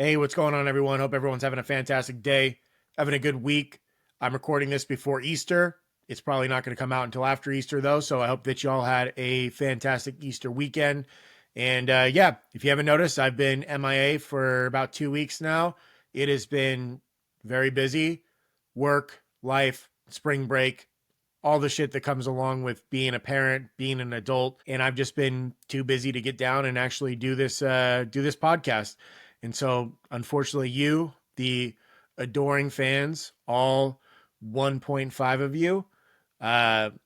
Hey, what's going on, everyone? Hope everyone's having a fantastic day, having a good week. I'm recording this before Easter. It's probably not going to come out until after Easter, though. So I hope that you all had a fantastic Easter weekend. And yeah, if you haven't noticed, I've been MIA for about 2 weeks now. It has been very busy work, life, spring break, all the shit that comes along with being a parent, being an adult, and I've just been too busy to get down and actually do this podcast. And so, unfortunately, you, the adoring fans, all 1.5 of you,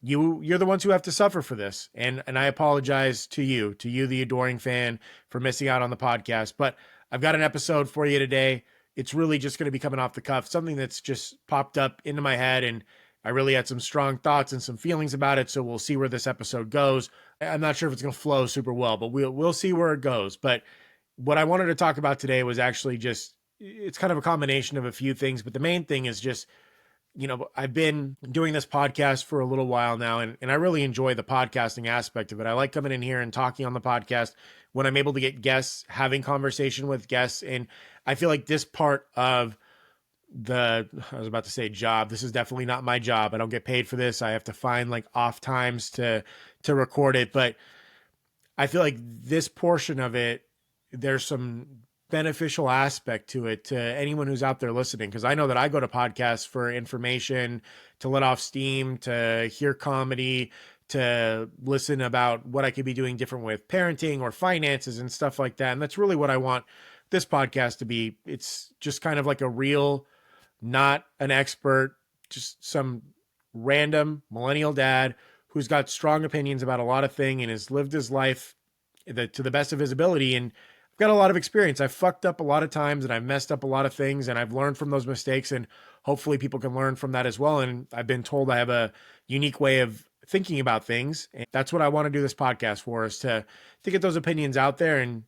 you're the ones who have to suffer for this, and I apologize to you, the adoring fan, for missing out on the podcast. But I've got an episode for you today. It's really just going to be coming off the cuff, something that's just popped up into my head, and I really had some strong thoughts and some feelings about it. So we'll see where this episode goes. I'm not sure if it's going to flow super well, but we'll see where it goes. But what I wanted to talk about today was actually just, it's kind of a combination of a few things, but the main thing is just, I've been doing this podcast for a little while now, and I really enjoy the podcasting aspect of it. I like coming in here and talking on the podcast when I'm able to get guests, having conversation with guests. And I feel like this part of I was about to say job. This is definitely not my job. I don't get paid for this. I have to find like off times to record it. But I feel like this portion of it, there's some beneficial aspect to it to anyone who's out there listening. Cause I know that I go to podcasts for information, to let off steam, to hear comedy, to listen about what I could be doing different with parenting or finances and stuff like that. And that's really what I want this podcast to be. It's just kind of like a real, not an expert, just some random millennial dad who's got strong opinions about a lot of things and has lived his life to the best of his ability. And I've got a lot of experience. I've fucked up a lot of times and I've messed up a lot of things, and I've learned from those mistakes, and hopefully people can learn from that as well. And I've been told I have a unique way of thinking about things. And that's what I want to do this podcast for, is to get those opinions out there, and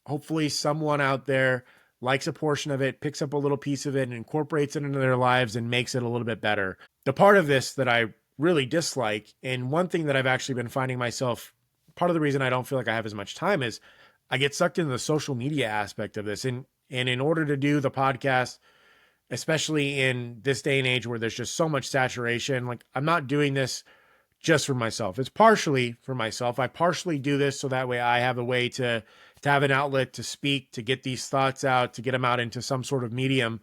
hopefully someone out there likes a portion of it, picks up a little piece of it, and incorporates it into their lives and makes it a little bit better. The part of this that I really dislike, and one thing that I've actually been finding myself, part of the reason I don't feel like I have as much time, is I get sucked into the social media aspect of this. And in order to do the podcast, especially in this day and age where there's just so much saturation, like, I'm not doing this just for myself. It's partially for myself. I partially do this so that way I have a way to have an outlet to speak, to get these thoughts out, to get them out into some sort of medium.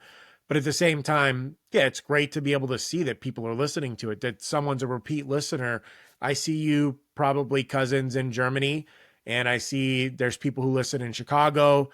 But at the same time, yeah, it's great to be able to see that people are listening to it, that someone's a repeat listener. I see you probably cousins in Germany, and I see there's people who listen in Chicago,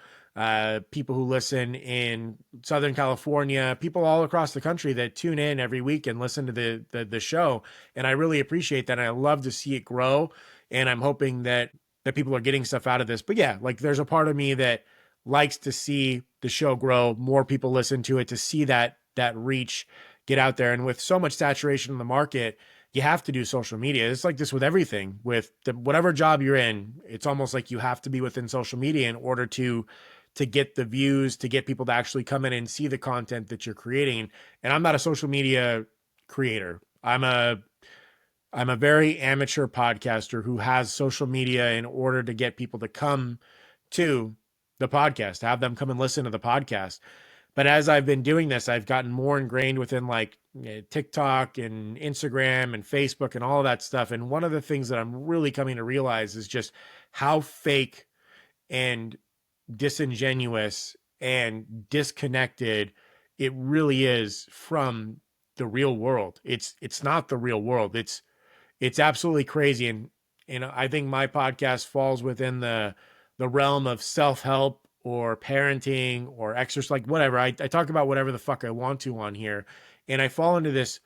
people who listen in Southern California, people all across the country that tune in every week and listen to the show. And I really appreciate that. And I love to see it grow. And I'm hoping that people are getting stuff out of this. But yeah, like, there's a part of me that likes to see the show grow, more people listen to it, to see that reach get out there. And with so much saturation in the market, you have to do social media. It's like this with everything. With whatever job you're in, it's almost like you have to be within social media in order to get the views, to get people to actually come in and see the content that you're creating. And I'm not a social media creator. I'm a very amateur podcaster who has social media in order to get people to come to the podcast, to have them come and listen to the podcast. But as I've been doing this, I've gotten more ingrained within like TikTok and Instagram and Facebook and all of that stuff. And one of the things that I'm really coming to realize is just how fake and disingenuous and disconnected it really is from the real world. It's not the real world. It's absolutely crazy. And I think my podcast falls within the realm of self-help or parenting or exercise, like whatever. I talk about whatever the fuck I want to on here. And I fall into this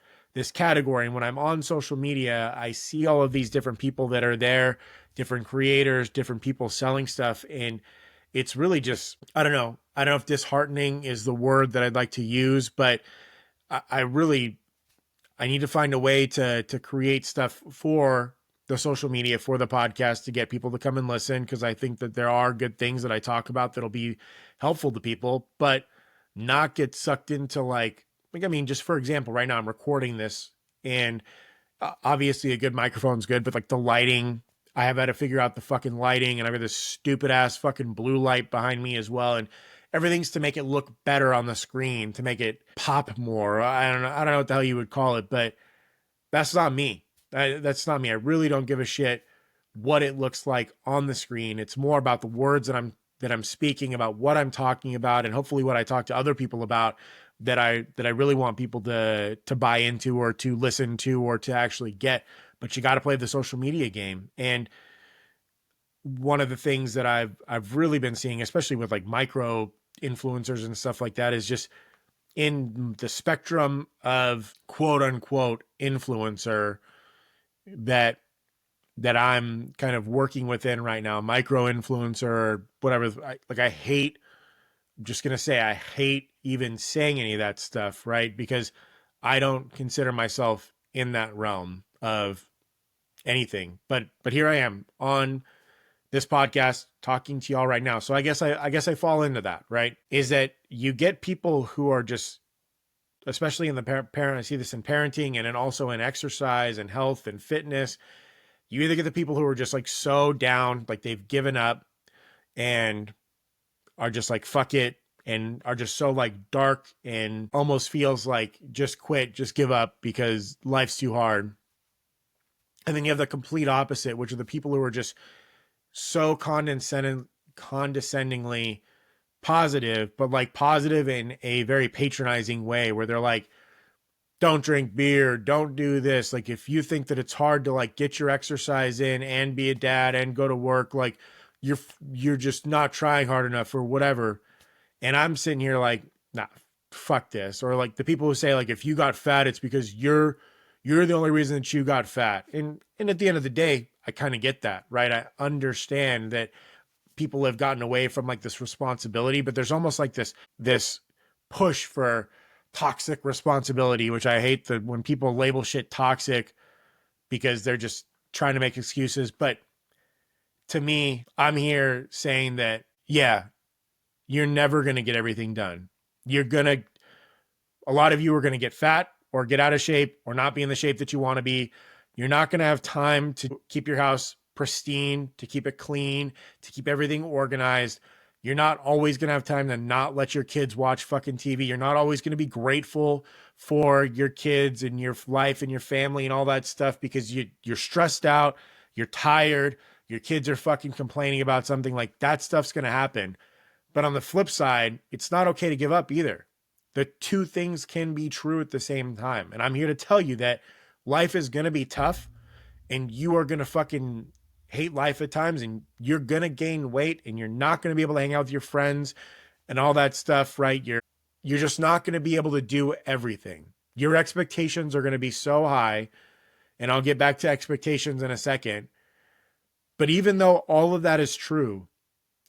category. And when I'm on social media, I see all of these different people that are there, different creators, different people selling stuff. And it's really just, I don't know if disheartening is the word that I'd like to use, but I need to find a way to create stuff for the social media, for the podcast, to get people to come and listen. Cause I think that there are good things that I talk about that'll be helpful to people, but not get sucked into just for example, right now I'm recording this, and obviously a good microphone's good, but like the lighting, I have had to figure out the fucking lighting, and I've got this stupid ass fucking blue light behind me as well. And everything's to make it look better on the screen, to make it pop more. I don't know what the hell you would call it, but that's not me. That's not me. I really don't give a shit what it looks like on the screen. It's more about the words that I'm speaking about, what I'm talking about, and hopefully what I talk to other people about that I really want people to buy into or to listen to or to actually get. But you got to play the social media game. And one of the things that I've really been seeing, especially with like micro influencers and stuff like that, is just in the spectrum of quote unquote influencer that I'm kind of working within right now, micro influencer or whatever. I hate, I'm just going to say, I hate even saying any of that stuff, right? Because I don't consider myself in that realm of anything, but here I am on this podcast talking to y'all right now. So I guess I fall into that, right? Is that you get people who are just, especially in the parent, I see this in parenting and then also in exercise and health and fitness. You either get the people who are just like so down, like they've given up and are just like, fuck it, and are just so like dark and almost feels like just quit, just give up because life's too hard. And then you have the complete opposite, which are the people who are just so condescendingly positive, but like positive in a very patronizing way where they're like, don't drink beer, don't do this. Like, if you think that it's hard to like get your exercise in and be a dad and go to work, like you're just not trying hard enough or whatever. And I'm sitting here like, nah, fuck this. Or like the people who say like, if you got fat, it's because you're the only reason that you got fat. And at the end of the day, I kind of get that, right? I understand that people have gotten away from like this responsibility, but there's almost like this push for toxic responsibility, which I hate that when people label shit toxic because they're just trying to make excuses. But to me, I'm here saying that, yeah, you're never going to get everything done. A lot of you are going to get fat or get out of shape or not be in the shape that you want to be. You're not going to have time to keep your house pristine, to keep it clean, to keep everything organized. You're not always going to have time to not let your kids watch fucking TV. You're not always going to be grateful for your kids and your life and your family and all that stuff because you're stressed out, you're tired, your kids are fucking complaining about something. Like, that stuff's going to happen. But on the flip side, it's not okay to give up either. The two things can be true at the same time. And I'm here to tell you that life is going to be tough and you are going to fucking hate life at times and you're going to gain weight and you're not going to be able to hang out with your friends and all that stuff, right? You're just not going to be able to do everything. Your expectations are going to be so high, and I'll get back to expectations in a second. But even though all of that is true,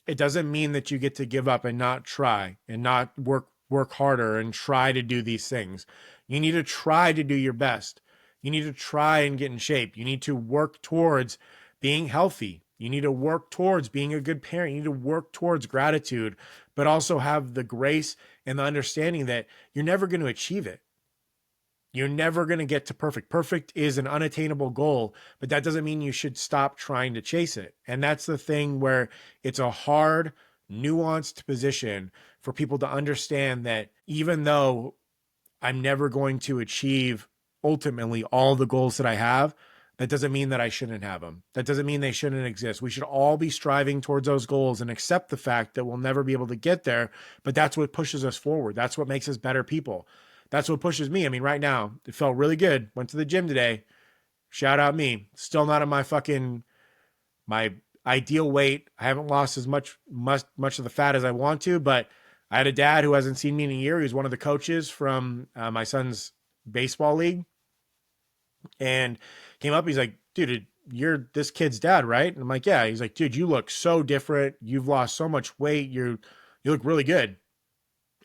it doesn't mean that you get to give up and not try and not work harder and try to do these things. You need to try to do your best. You need to try and get in shape. You need to work towards being healthy. You need to work towards being a good parent. You need to work towards gratitude, but also have the grace and the understanding that you're never going to achieve it. You're never going to get to perfect. Perfect is an unattainable goal, but that doesn't mean you should stop trying to chase it. And that's the thing where it's a hard, nuanced position for people to understand that even though I'm never going to achieve ultimately all the goals that I have, that doesn't mean that I shouldn't have them. That doesn't mean they shouldn't exist. We should all be striving towards those goals and accept the fact that we'll never be able to get there, but that's what pushes us forward. That's what makes us better people. That's what pushes me. I mean, right now, it felt really good. Went to the gym today. Shout out me. Still not in my ideal weight. I haven't lost as much of the fat as I want to, but I had a dad who hasn't seen me in a year. He was one of the coaches from my son's baseball league, and came up. He's like, dude, you're this kid's dad, right? And I'm like, yeah. He's like, dude, you look so different. You've lost so much weight. You look really good.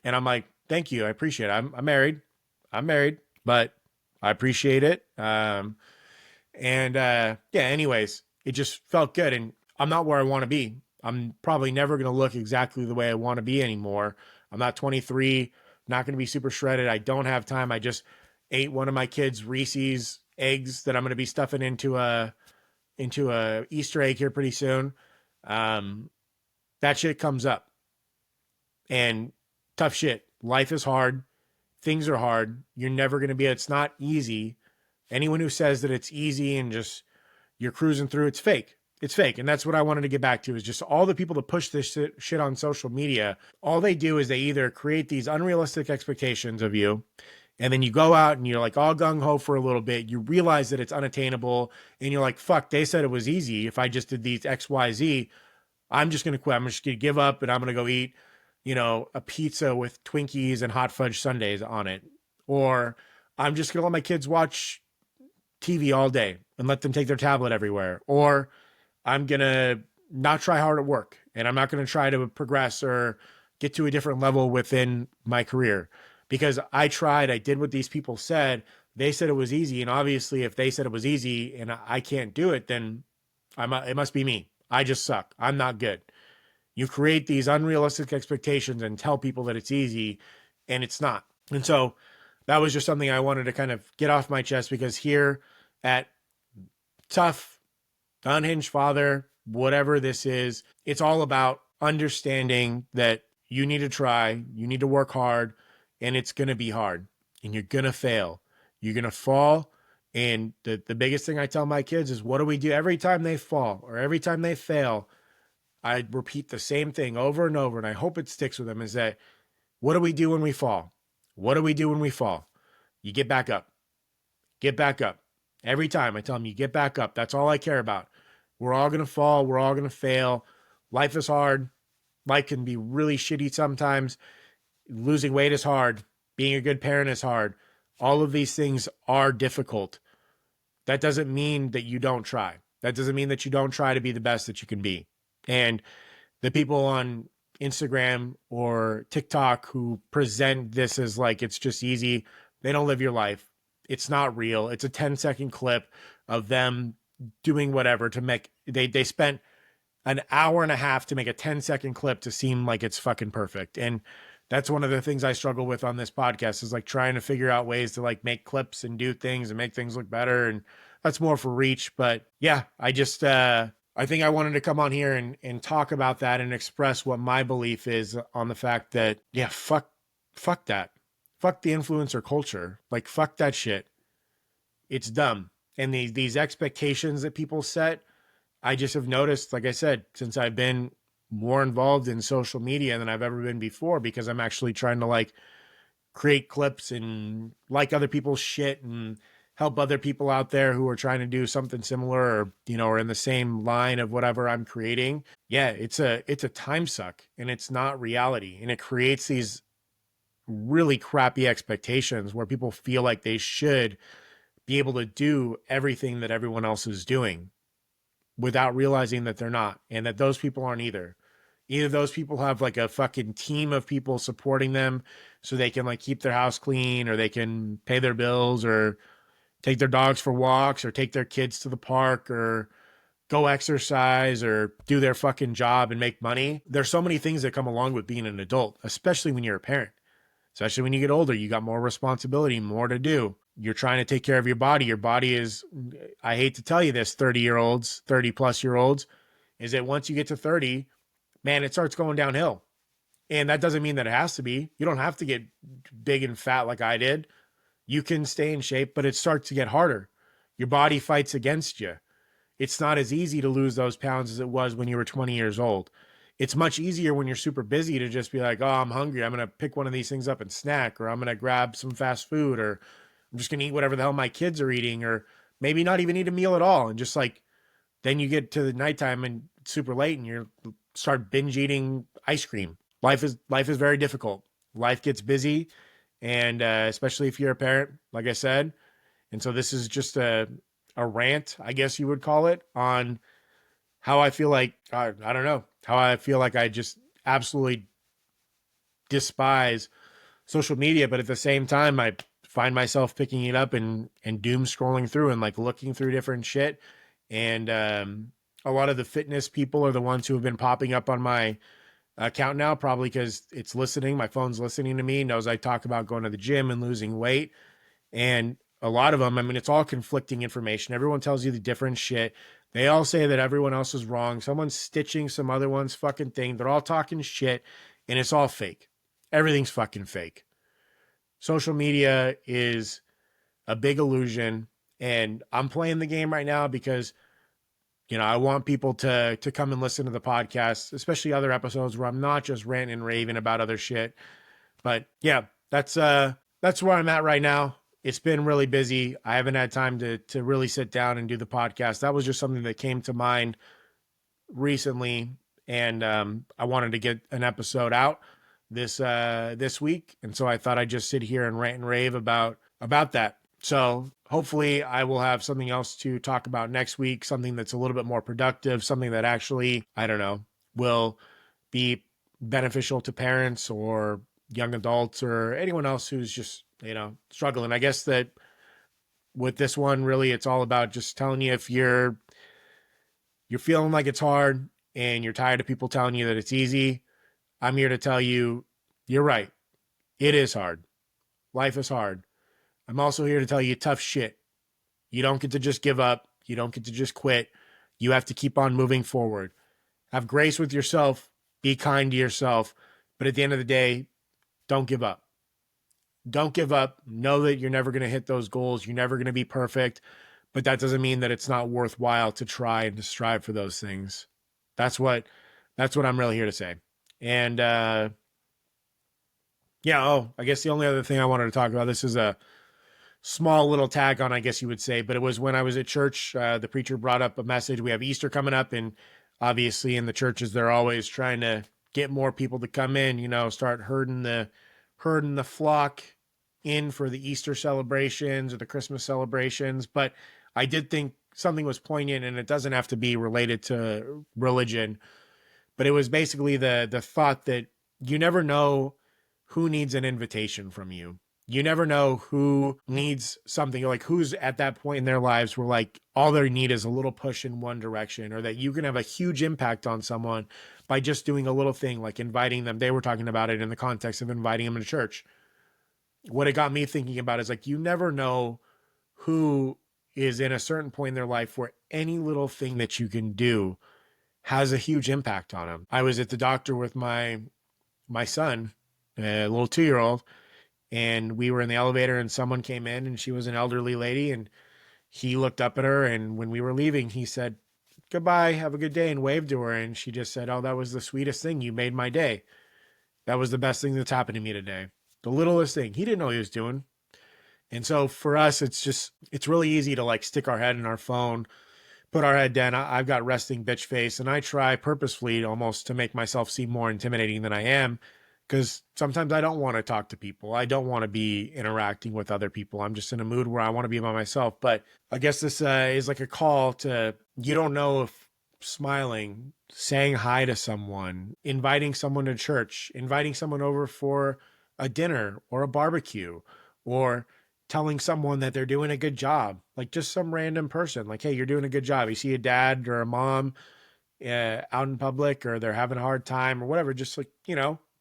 And I'm like, thank you. I appreciate it. I'm married. But I appreciate it. Yeah, anyways, it just felt good. And I'm not where I want to be. I'm probably never going to look exactly the way I want to be anymore. I'm not 23, not going to be super shredded. I don't have time. I just ate one of my kids' Reese's eggs that I'm going to be stuffing into a Easter egg here pretty soon. That shit comes up. And tough shit. Life is hard. Things are hard. You're never going to be, it's not easy. Anyone who says that it's easy and just you're cruising through, it's fake. It's fake. And that's what I wanted to get back to, is just all the people that push this shit on social media. All they do is they either create these unrealistic expectations of you, and then you go out and you're like all gung ho for a little bit. You realize that it's unattainable, and you're like, fuck, they said it was easy. If I just did these X, Y, Z, I'm just going to quit. I'm just going to give up, and I'm going to go eat, a pizza with Twinkies and hot fudge sundaes on it. Or I'm just going to let my kids watch TV all day and let them take their tablet everywhere. Or I'm going to not try hard at work, and I'm not going to try to progress or get to a different level within my career, because I did what these people said. They said it was easy. And obviously if they said it was easy and I can't do it, then it must be me. I just suck. I'm not good. You create these unrealistic expectations and tell people that it's easy, and it's not. And so that was just something I wanted to kind of get off my chest, because here at Tough, the Unhinged Father, whatever this is, it's all about understanding that you need to try, you need to work hard, and it's going to be hard, and you're going to fail. You're going to fall. And the biggest thing I tell my kids is, what do we do every time they fall or every time they fail? I repeat the same thing over and over, and I hope it sticks with them, is that, what do we do when we fall? What do we do when we fall? You get back up. Get back up. Every time I tell them, you get back up. That's all I care about. We're all going to fall. We're all going to fail. Life is hard. Life can be really shitty sometimes. Losing weight is hard. Being a good parent is hard. All of these things are difficult. That doesn't mean that you don't try. That doesn't mean that you don't try to be the best that you can be. And the people on Instagram or TikTok who present this as like it's just easy, they don't live your life. It's not real. It's a 10-second clip of them doing whatever to make, they spent an hour and a half to make a 10-second clip to seem like it's fucking perfect. And that's one of the things I struggle with on this podcast, is like trying to figure out ways to like make clips and do things and make things look better. And that's more for reach. But yeah, I think I wanted to come on here and talk about that and express what my belief is on the fact that, yeah, fuck that. Fuck the influencer culture. Like, fuck that shit. It's dumb. And these expectations that people set, I just have noticed, like I said, since I've been more involved in social media than I've ever been before, because I'm actually trying to like create clips and like other people's shit and help other people out there who are trying to do something similar, or, or in the same line of whatever I'm creating. Yeah, it's a time suck, and it's not reality. And it creates these really crappy expectations where people feel like they should be able to do everything that everyone else is doing without realizing that they're not, and that those people aren't either. Either those people have like a fucking team of people supporting them so they can like keep their house clean, or they can pay their bills, or take their dogs for walks, or take their kids to the park, or go exercise, or do their fucking job and make money. There's so many things that come along with being an adult, especially when you're a parent. Especially when you get older, you got more responsibility, more to do. You're trying to take care of your body. Your body is, I hate to tell you this, 30-year-olds, 30-plus-year-olds, is that once you get to 30, man, it starts going downhill. And that doesn't mean that it has to be. You don't have to get big and fat like I did. You can stay in shape, but it starts to get harder. Your body fights against you. It's not as easy to lose those pounds as it was when you were 20 years old. It's much easier when you're super busy to just be like, oh, I'm hungry. I'm going to pick one of these things up and snack, or I'm going to grab some fast food, or I'm just going to eat whatever the hell my kids are eating, or maybe not even eat a meal at all. And just like, then you get to the nighttime and it's super late and you start binge eating ice cream. Life is very difficult. Life gets busy. And especially if you're a parent, like I said. And so this is just a rant, I guess you would call it, on how I feel like, I don't know, how I feel like I just absolutely despise social media. But at the same time, I find myself picking it up and doom scrolling through and like looking through different shit. And a lot of the fitness people are the ones who have been popping up on my account now, probably because it's listening. My phone's listening to me, knows I talk about going to the gym and losing weight. And a lot of them, I mean, it's all conflicting information. Everyone tells you the different shit. They all say that everyone else is wrong. Someone's stitching some other one's fucking thing. They're all talking shit. and it's all fake. Everything's fucking fake. Social media is a big illusion, and I'm playing the game right now because, I want people to come and listen to the podcast, especially other episodes where I'm not just ranting and raving about other shit. But yeah, that's where I'm at right now. It's been really busy. I haven't had time to really sit down and do the podcast. That was just something that came to mind recently, and I wanted to get an episode out this week, and so I thought I'd just sit here and rant and rave about that. So hopefully I will have something else to talk about next week, something that's a little bit more productive, something that actually, I don't know, will be beneficial to parents or young adults or anyone else who's just, struggling. I guess that with this one, really, it's all about just telling you if you're feeling like it's hard and you're tired of people telling you that it's easy. I'm here to tell you, you're right. It is hard. Life is hard. I'm also here to tell you tough shit. You don't get to just give up. You don't get to just quit. You have to keep on moving forward. Have grace with yourself. Be kind to yourself. But at the end of the day, don't give up. Don't give up. Know that you're never going to hit those goals. You're never going to be perfect. But that doesn't mean that it's not worthwhile to try and to strive for those things. That's what I'm really here to say. And I guess the only other thing I wanted to talk about, this is a small little tag on, I guess you would say, but it was when I was at church, the preacher brought up a message. We have Easter coming up, and obviously in the churches, they're always trying to get more people to come in, start herding the flock in for the Easter celebrations or the Christmas celebrations. But I did think something was poignant, and it doesn't have to be related to religion, but it was basically the thought that you never know who needs an invitation from you. You never know who needs something, like who's at that point in their lives where like all they need is a little push in one direction, or that you can have a huge impact on someone by just doing a little thing like inviting them. They were talking about it in the context of inviting them to church. What it got me thinking about is like, you never know who is in a certain point in their life where any little thing that you can do has a huge impact on them. I was at the doctor with my son, a little 2-year-old, and we were in the elevator and someone came in and she was an elderly lady, and he looked up at her, and when we were leaving, he said, "Goodbye, have a good day," and waved to her. And she just said, "Oh, that was the sweetest thing. You made my day. That was the best thing that's happened to me today." The littlest thing. He didn't know what he was doing. And so for us, it's really easy to like stick our head in our phone, put our head down. I've got resting bitch face, and I try purposefully almost to make myself seem more intimidating than I am, because sometimes I don't want to talk to people. I don't want to be interacting with other people. I'm just in a mood where I want to be by myself. But I guess this is like a call to, you don't know if smiling, saying hi to someone, inviting someone to church, inviting someone over for a dinner or a barbecue, or telling someone that they're doing a good job, like just some random person, like, "Hey, you're doing a good job." You see a dad or a mom out in public, or they're having a hard time or whatever, just like,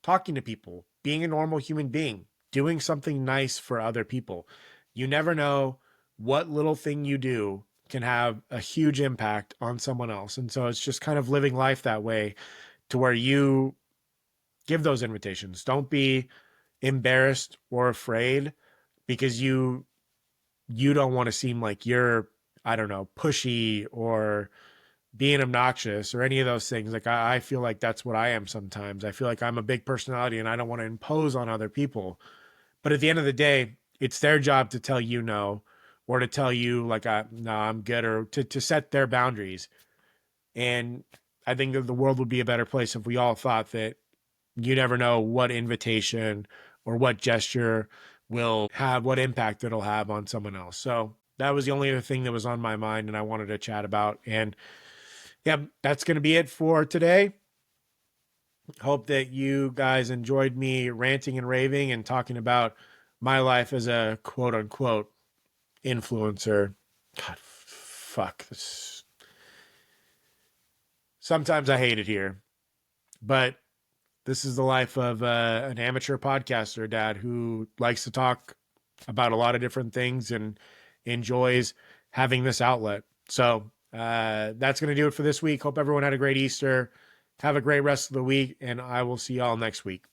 talking to people, being a normal human being, doing something nice for other people. You never know what little thing you do can have a huge impact on someone else. And so it's just kind of living life that way, to where you give those invitations. Don't be embarrassed or afraid because you don't want to seem like you're, I don't know, pushy or being obnoxious or any of those things. Like I feel like that's what I am sometimes. I feel like I'm a big personality and I don't want to impose on other people. But at the end of the day, it's their job to tell you no, or to tell you like, no, I'm good, or to set their boundaries. And I think that the world would be a better place if we all thought that you never know what invitation or what gesture will have what impact it'll have on someone else. So that was the only other thing that was on my mind and I wanted to chat about. And yeah, that's going to be it for today. Hope that you guys enjoyed me ranting and raving and talking about my life as a quote unquote influencer. God, fuck this. Sometimes I hate it here, but this is the life of an amateur podcaster dad who likes to talk about a lot of different things and enjoys having this outlet. So that's going to do it for this week. Hope everyone had a great Easter. Have a great rest of the week, and I will see y'all next week.